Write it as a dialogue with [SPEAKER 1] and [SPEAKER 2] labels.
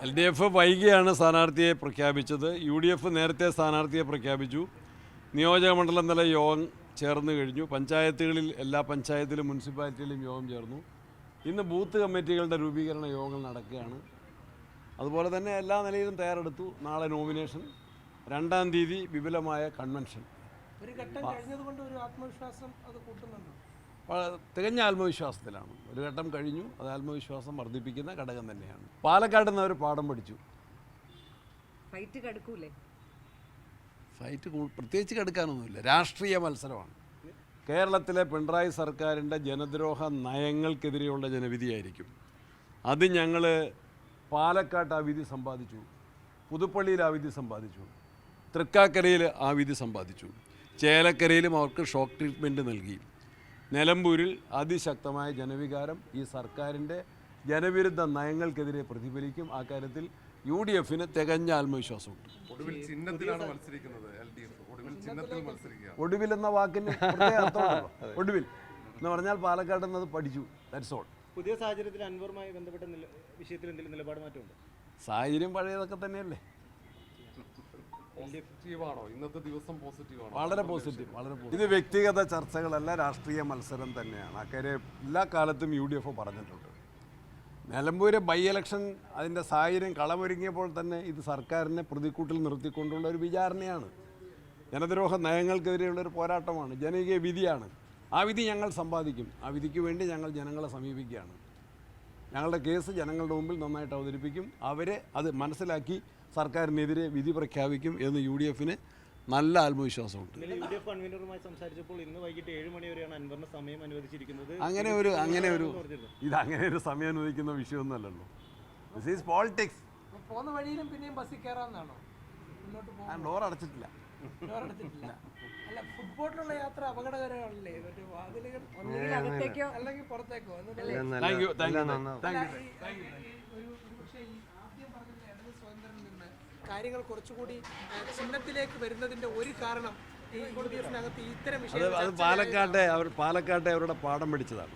[SPEAKER 1] LDF വൈകിയാണ് സ്ഥാനാർത്ഥിയെ പ്രഖ്യാപിച്ചത്. UDF നേരത്തെ സ്ഥാനാർത്ഥിയെ പ്രഖ്യാപിച്ചു. നിയോജകമണ്ഡലം തല യോഗം ചേർന്ന് കഴിഞ്ഞു. പഞ്ചായത്തുകളിൽ എല്ലാ പഞ്ചായത്തിലും മുനിസിപ്പാലിറ്റിയിലും യോഗം ചേർന്നു. ഇന്ന് ബൂത്ത് കമ്മിറ്റികളുടെ രൂപീകരണ യോഗങ്ങൾ നടക്കുകയാണ്. അതുപോലെ തന്നെ എല്ലാ നിലയിലും തയ്യാറെടുത്തു. നാളെ നോമിനേഷൻ, 2-ാം തീയതി വിപുലമായ കൺവെൻഷൻ.
[SPEAKER 2] ഒരു ഘട്ടം കഴിഞ്ഞതുകൊണ്ട് ഒരു ആത്മവിശ്വാസം അത് കൂട്ടുന്നുണ്ടോ?
[SPEAKER 1] തികഞ്ഞ ആത്മവിശ്വാസത്തിലാണ്. ഒരു ഘട്ടം കഴിഞ്ഞു, അത് ആത്മവിശ്വാസം വർദ്ധിപ്പിക്കുന്ന ഘടകം തന്നെയാണ്. പാലക്കാട് നിന്ന് അവർ പാഠം പഠിച്ചു.
[SPEAKER 3] ഫൈറ്റ് കടുക്കൂലേ?
[SPEAKER 1] ഫൈറ്റ് പ്രത്യേകിച്ച് കടുക്കാനൊന്നുമില്ല. രാഷ്ട്രീയ മത്സരമാണ്. കേരളത്തിലെ പിണറായി സർക്കാരിൻ്റെ ജനദ്രോഹ നയങ്ങൾക്കെതിരെയുള്ള ജനവിധിയായിരിക്കും. അത് ഞങ്ങൾ പാലക്കാട്ട് ആ വിധി സമ്പാദിച്ചു, പുതുപ്പള്ളിയിൽ ആ വിധി സമ്പാദിച്ചു, തൃക്കാക്കരയിൽ ആ വിധി സമ്പാദിച്ചു, ചേലക്കരയിലും അവർക്ക് ഷോക്ക് ട്രീറ്റ്മെൻറ്റ് നൽകി. നിലമ്പൂരിൽ അതിശക്തമായ ജനവികാരം ഈ സർക്കാരിൻ്റെ ജനവിരുദ്ധ നയങ്ങൾക്കെതിരെ പ്രതിഫലിക്കും. ആ കാര്യത്തിൽ UDFന് തികഞ്ഞ ആത്മവിശ്വാസമുണ്ട്. ഒടുവിൽ എന്ന വാക്കിന് അർത്ഥമുണ്ടല്ലോ. ഒടുവിൽ എന്ന് പറഞ്ഞാൽ പാലക്കാട് എന്നത് പഠിച്ചു. That's all.
[SPEAKER 4] പുതിയ സാഹചര്യത്തിൽ അൻവറുമായി ബന്ധപ്പെട്ട വിഷയത്തിൽ എന്തെങ്കിലും നിലപാട് മാറ്റമുണ്ട്?
[SPEAKER 1] സാഹചര്യം പഴയതൊക്കെ തന്നെയല്ലേ. വളരെ പോസിറ്റീവ്. ഇത് വ്യക്തിഗത ചർച്ചകളല്ല, രാഷ്ട്രീയ മത്സരം തന്നെയാണ്. അക്കാര്യം എല്ലാ കാലത്തും UDF പറഞ്ഞിട്ടുണ്ട്. നിലമ്പൂരെ ബൈ ഇലക്ഷൻ അതിൻ്റെ സാഹചര്യം കളമൊരുങ്ങിയപ്പോൾ തന്നെ ഇത് സർക്കാരിനെ പ്രതിക്കൂട്ടിൽ നിർത്തിക്കൊണ്ടുള്ള ഒരു വിചാരണയാണ്. ജനദ്രോഹ നയങ്ങൾക്കെതിരെയുള്ളൊരു പോരാട്ടമാണ്. ജനകീയ വിധിയാണ്. ആ വിധി ഞങ്ങൾ സമ്പാദിക്കും. ആ വിധിക്ക് വേണ്ടി ഞങ്ങൾ ജനങ്ങളെ സമീപിക്കുകയാണ്. ഞങ്ങളുടെ കേസ് ജനങ്ങളുടെ മുമ്പിൽ നന്നായിട്ട് അവതരിപ്പിക്കും. അവരെ അത് മനസ്സിലാക്കി സർക്കാരിനെതിരെ വിധി പ്രഖ്യാപിക്കും എന്ന് UDFന് നല്ല ആത്മവിശ്വാസമുണ്ട്.
[SPEAKER 4] UDF കൺവീനറുമായി സംസാരിച്ചപ്പോൾ ഇന്ന് വൈകിട്ട് 7 മണി വരെയാണ് അൻവറിന് സമയം അനുവദിച്ചിരിക്കുന്നത്.
[SPEAKER 1] അങ്ങനെ ഒരു സമയം അനുവദിക്കുന്ന വിഷയമൊന്നുമല്ലല്ലോ. This is politics.
[SPEAKER 2] പോകുന്ന വഴിയിലും പിന്നെയും ബസ്സിൽ കയറാമെന്നാണോ? മുന്നോട്ട്
[SPEAKER 1] ഞാൻ ഡോർ അടച്ചിട്ടില്ല.
[SPEAKER 2] അല്ല, ഫുട്ബോളിലുള്ള യാത്ര അപകടകരമല്ലേ? വാതിലുകൾ
[SPEAKER 3] അകത്തേക്കോ
[SPEAKER 2] അല്ലെങ്കിൽ പുറത്തേക്കോ? കാര്യങ്ങൾ കുറച്ചുകൂടി ചിഹ്നത്തിലേക്ക് വരുന്നതിന്റെ ഒരു കാരണം ഈ UDFനകത്ത് ഇത്തരം വിഷയങ്ങൾ
[SPEAKER 1] പാലക്കാട്ടെ അവരുടെ പാഠം പഠിച്ചതാണ്.